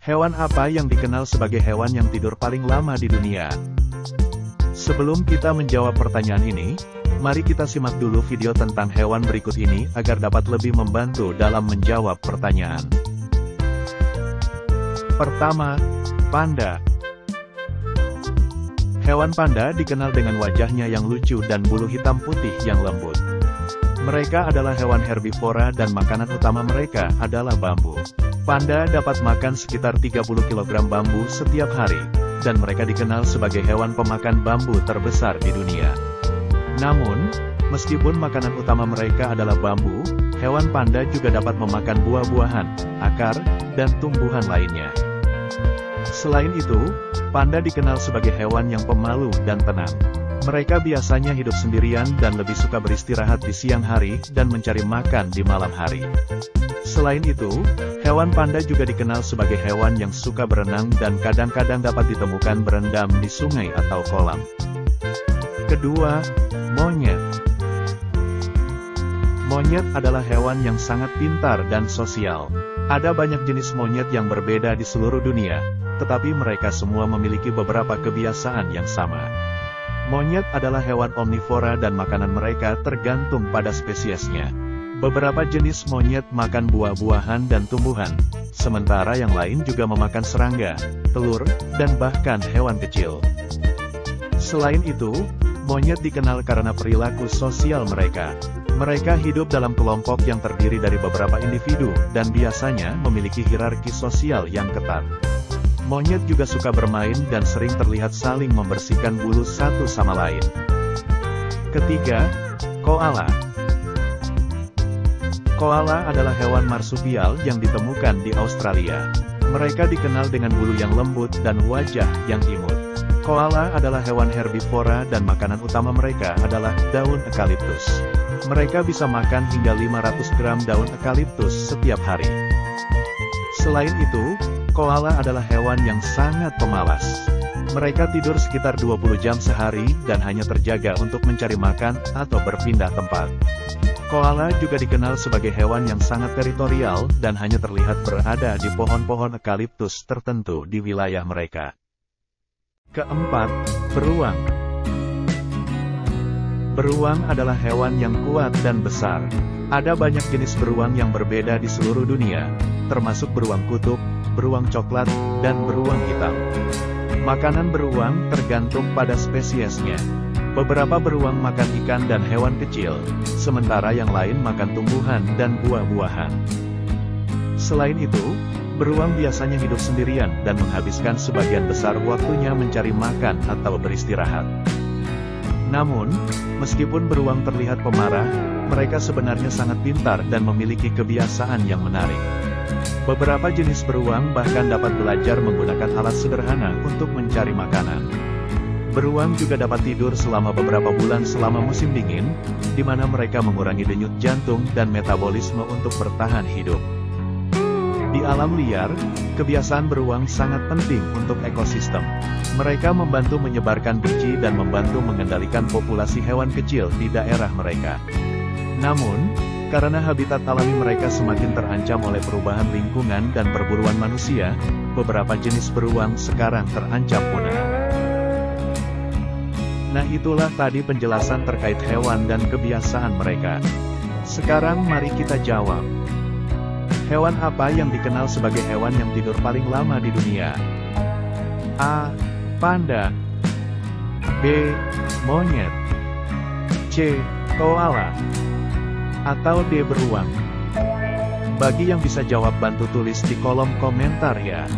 Hewan apa yang dikenal sebagai hewan yang tidur paling lama di dunia? Sebelum kita menjawab pertanyaan ini, mari kita simak dulu video tentang hewan berikut ini agar dapat lebih membantu dalam menjawab pertanyaan. Pertama, panda. Hewan panda dikenal dengan wajahnya yang lucu dan bulu hitam putih yang lembut. Mereka adalah hewan herbivora dan makanan utama mereka adalah bambu. Panda dapat makan sekitar 30 kg bambu setiap hari, dan mereka dikenal sebagai hewan pemakan bambu terbesar di dunia. Namun, meskipun makanan utama mereka adalah bambu, hewan panda juga dapat memakan buah-buahan, akar, dan tumbuhan lainnya. Selain itu, panda dikenal sebagai hewan yang pemalu dan tenang. Mereka biasanya hidup sendirian dan lebih suka beristirahat di siang hari dan mencari makan di malam hari. Selain itu, hewan panda juga dikenal sebagai hewan yang suka berenang dan kadang-kadang dapat ditemukan berendam di sungai atau kolam. Kedua, monyet. Monyet adalah hewan yang sangat pintar dan sosial. Ada banyak jenis monyet yang berbeda di seluruh dunia, tetapi mereka semua memiliki beberapa kebiasaan yang sama. Monyet adalah hewan omnivora dan makanan mereka tergantung pada spesiesnya. Beberapa jenis monyet makan buah-buahan dan tumbuhan, sementara yang lain juga memakan serangga, telur, dan bahkan hewan kecil. Selain itu, monyet dikenal karena perilaku sosial mereka. Mereka hidup dalam kelompok yang terdiri dari beberapa individu, dan biasanya memiliki hierarki sosial yang ketat. Monyet juga suka bermain dan sering terlihat saling membersihkan bulu satu sama lain. Ketiga, koala. Koala adalah hewan marsupial yang ditemukan di Australia. Mereka dikenal dengan bulu yang lembut dan wajah yang imut. Koala adalah hewan herbivora dan makanan utama mereka adalah daun eukaliptus. Mereka bisa makan hingga 500 gram daun eukaliptus setiap hari. Selain itu, koala adalah hewan yang sangat pemalas. Mereka tidur sekitar 20 jam sehari dan hanya terjaga untuk mencari makan atau berpindah tempat. Koala juga dikenal sebagai hewan yang sangat teritorial dan hanya terlihat berada di pohon-pohon eukaliptus tertentu di wilayah mereka. Keempat, beruang. Beruang adalah hewan yang kuat dan besar. Ada banyak jenis beruang yang berbeda di seluruh dunia, termasuk beruang kutub, beruang coklat, dan beruang hitam. Makanan beruang tergantung pada spesiesnya. Beberapa beruang makan ikan dan hewan kecil, sementara yang lain makan tumbuhan dan buah-buahan. Selain itu, beruang biasanya hidup sendirian dan menghabiskan sebagian besar waktunya mencari makan atau beristirahat. Namun, meskipun beruang terlihat pemarah, mereka sebenarnya sangat pintar dan memiliki kebiasaan yang menarik. Beberapa jenis beruang bahkan dapat belajar menggunakan alat sederhana untuk mencari makanan. Beruang juga dapat tidur selama beberapa bulan selama musim dingin, di mana mereka mengurangi denyut jantung dan metabolisme untuk bertahan hidup. Di alam liar, kebiasaan beruang sangat penting untuk ekosistem. Mereka membantu menyebarkan biji dan membantu mengendalikan populasi hewan kecil di daerah mereka. Namun, karena habitat alami mereka semakin terancam oleh perubahan lingkungan dan perburuan manusia, beberapa jenis beruang sekarang terancam punah. Nah, itulah tadi penjelasan terkait hewan dan kebiasaan mereka. Sekarang mari kita jawab. Hewan apa yang dikenal sebagai hewan yang tidur paling lama di dunia? A. Panda. B. Monyet. C. Koala. Atau D. Beruang. Bagi yang bisa jawab bantu tulis di kolom komentar ya.